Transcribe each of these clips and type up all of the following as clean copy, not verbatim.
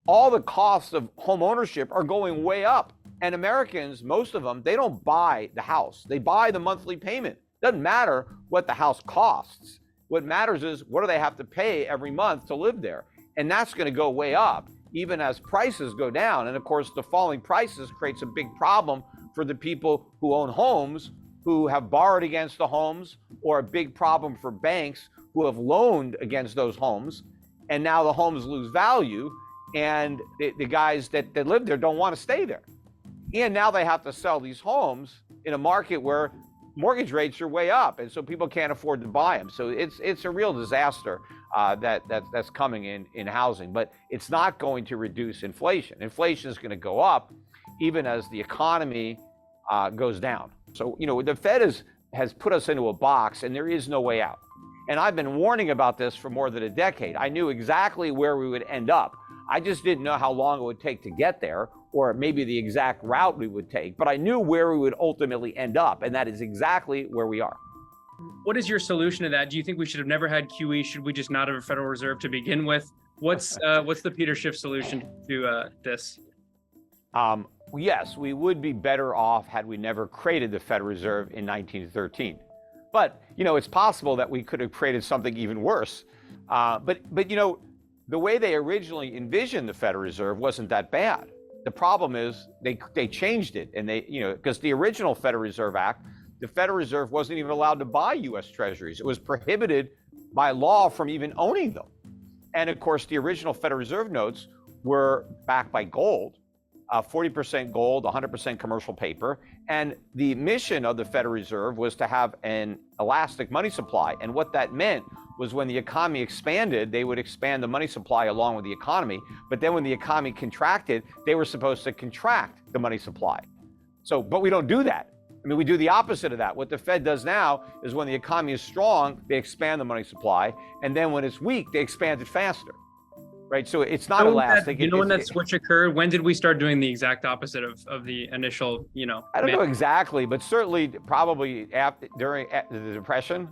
all the costs of home ownership are going way up. And Americans, most of them, they don't buy the house. They buy the monthly payment. Doesn't matter what the house costs. What matters is what do they have to pay every month to live there? And that's going to go way up, even as prices go down. And of course, the falling prices creates a big problem for the people who own homes, who have borrowed against the homes, or a big problem for banks who have loaned against those homes. And now the homes lose value, and the guys that live there don't want to stay there. And now they have to sell these homes in a market where mortgage rates are way up, and so people can't afford to buy them. So it's a real disaster that's coming in housing, but it's not going to reduce inflation. Inflation is going to go up even as the economy goes down. So, the Fed has put us into a box, and there is no way out. And I've been warning about this for more than a decade. I knew exactly where we would end up. I just didn't know how long it would take to get there, or maybe the exact route we would take, but I knew where we would ultimately end up, and that is exactly where we are. What is your solution to that? Do you think we should have never had QE? Should we just not have a Federal Reserve to begin with? What's the Peter Schiff solution to this? Yes, we would be better off had we never created the Federal Reserve in 1913. But, it's possible that we could have created something even worse. But the way they originally envisioned the Federal Reserve wasn't that bad. The problem is they changed it, and because the original Federal Reserve Act, the Federal Reserve wasn't even allowed to buy U.S. Treasuries. It was prohibited by law from even owning them. And of course, the original Federal Reserve notes were backed by gold, 40% gold, 100% commercial paper. And the mission of the Federal Reserve was to have an elastic money supply. And what that meant was when the economy expanded, they would expand the money supply along with the economy. But then when the economy contracted, they were supposed to contract the money supply. But we don't do that. We do the opposite of that. What the Fed does now is when the economy is strong, they expand the money supply. And then when it's weak, they expand it faster. Right? So it's not elastic. When that switch occurred, when did we start doing the exact opposite of the initial, I don't know exactly, but certainly probably during the Depression,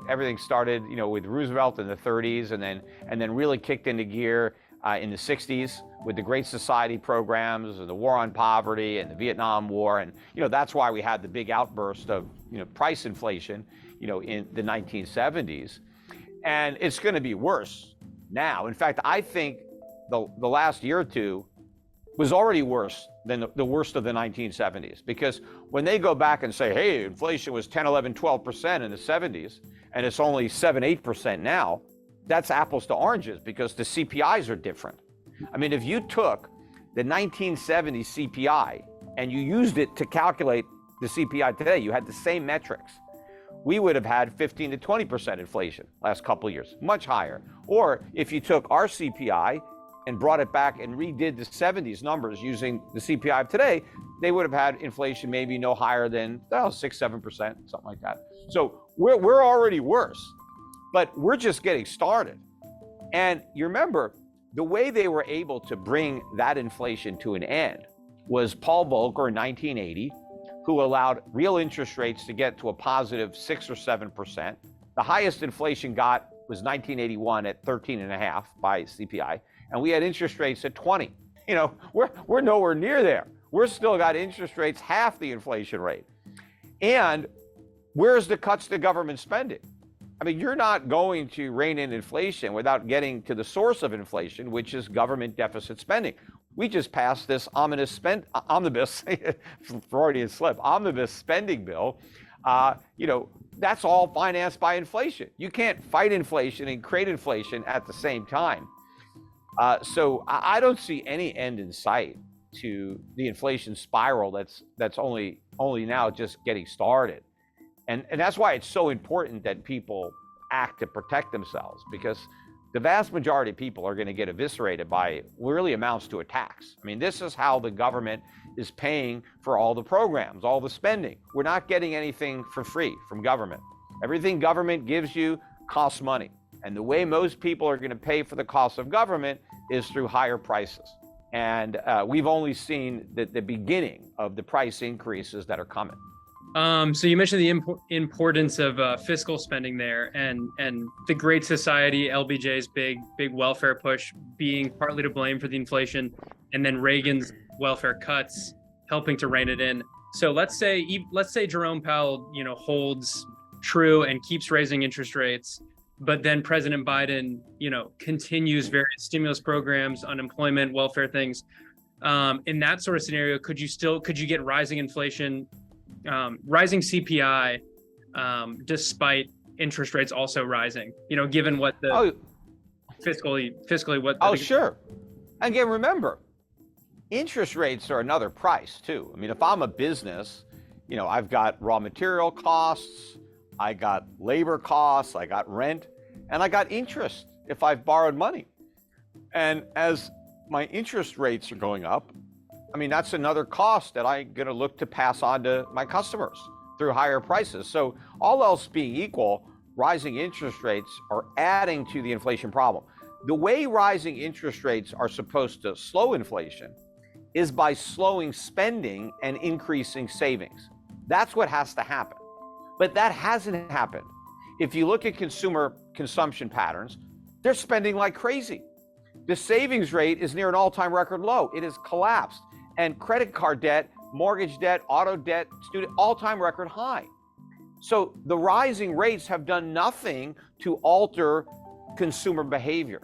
everything started, with Roosevelt in the 30s, and then really kicked into gear in the 60s with the Great Society programs and the War on Poverty and the Vietnam War. And, that's why we had the big outburst of, price inflation, in the 1970s. And it's going to be worse now. In fact, I think the last year or two was already worse than the worst of the 1970s, because when they go back and say, hey, inflation was 10, 11, 12% in the 70s, and it's only 7, 8% now, that's apples to oranges, because the CPIs are different. If you took the 1970 CPI and you used it to calculate the CPI today, you had the same metrics, we would have had 15 to 20% inflation last couple of years, much higher. Or if you took our CPI and brought it back and redid the 70s numbers using the CPI of today, they would have had inflation maybe no higher than 6, 7%, something like that. So we're already worse, but we're just getting started. And you remember, the way they were able to bring that inflation to an end was Paul Volcker in 1980, who allowed real interest rates to get to a positive 6 or 7%. The highest inflation got was 1981 at 13.5 by CPI, and we had interest rates at 20. We're nowhere near there. We're still got interest rates half the inflation rate. And where's the cuts to government spending? You're not going to rein in inflation without getting to the source of inflation, which is government deficit spending. We just passed this omnibus Freudian slip, omnibus spending bill. That's all financed by inflation. You can't fight inflation and create inflation at the same time. So I don't see any end in sight to the inflation spiral that's only now just getting started. And that's why it's so important that people act to protect themselves, because the vast majority of people are going to get eviscerated by what really amounts to a tax. This is how the government is paying for all the programs, all the spending. We're not getting anything for free from government. Everything government gives you costs money. And the way most people are going to pay for the cost of government is through higher prices. And we've only seen the beginning of the price increases that are coming. So you mentioned the importance of fiscal spending there, and the Great Society, LBJ's big welfare push being partly to blame for the inflation, and then Reagan's welfare cuts helping to rein it in. So let's say Jerome Powell, holds true and keeps raising interest rates, but then President Biden, continues various stimulus programs, unemployment, welfare things. In that sort of scenario, could you get rising inflation, rising CPI, despite interest rates also rising, given what the fiscally what. Sure. Again, remember, interest rates are another price too. I mean, if I'm a business, I've got raw material costs, I got labor costs, I got rent, and I got interest if I've borrowed money. And as my interest rates are going up, I mean, that's another cost that I'm going to look to pass on to my customers through higher prices. So all else being equal, rising interest rates are adding to the inflation problem. The way rising interest rates are supposed to slow inflation is by slowing spending and increasing savings. That's what has to happen. But that hasn't happened. If you look at consumer consumption patterns, they're spending like crazy. The savings rate is near an all-time record low. It has collapsed. And credit card debt, mortgage debt, auto debt, student, all-time record high. So the rising rates have done nothing to alter consumer behavior.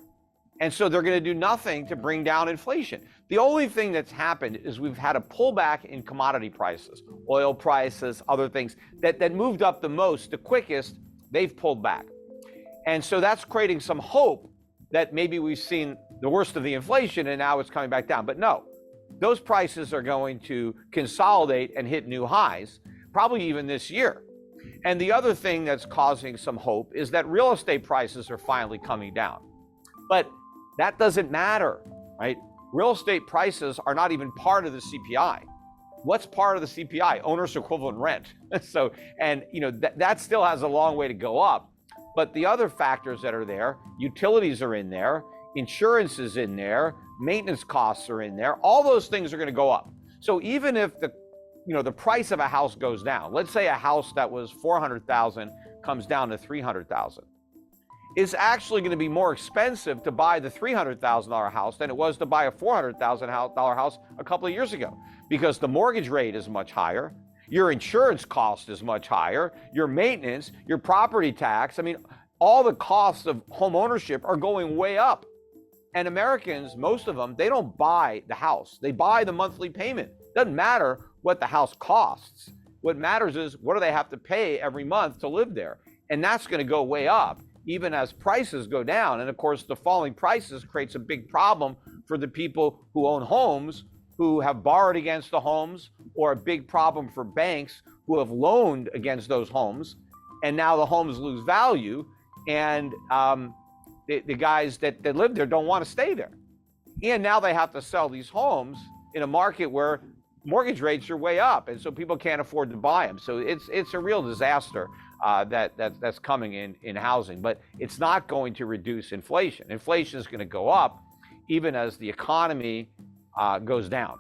And so they're going to do nothing to bring down inflation. The only thing that's happened is we've had a pullback in commodity prices, oil prices, other things that moved up the most, the quickest, they've pulled back. And so that's creating some hope that maybe we've seen the worst of the inflation and now it's coming back down. But no, those prices are going to consolidate and hit new highs, probably even this year. And the other thing that's causing some hope is that real estate prices are finally coming down. But that doesn't matter, right? Real estate prices are not even part of the CPI. What's part of the CPI? Owner's equivalent rent. So, and that still has a long way to go up. But the other factors that are there, utilities are in there, insurance is in there, maintenance costs are in there. All those things are going to go up. So even if the price of a house goes down, let's say a house that was $400,000 comes down to $300,000. It's actually going to be more expensive to buy the $300,000 house than it was to buy a $400,000 house a couple of years ago, because the mortgage rate is much higher, your insurance cost is much higher, your maintenance, your property tax. I mean, all the costs of home ownership are going way up. And Americans, most of them, they don't buy the house. They buy the monthly payment. Doesn't matter what the house costs. What matters is what do they have to pay every month to live there? And that's going to go way up, even as prices go down. And of course, the falling prices creates a big problem for the people who own homes, who have borrowed against the homes, or a big problem for banks who have loaned against those homes. And now the homes lose value, and the guys that live there don't want to stay there. And now they have to sell these homes in a market where mortgage rates are way up, and so people can't afford to buy them. So it's a real disaster that's coming in housing, but it's not going to reduce inflation. Inflation is going to go up even as the economy goes down.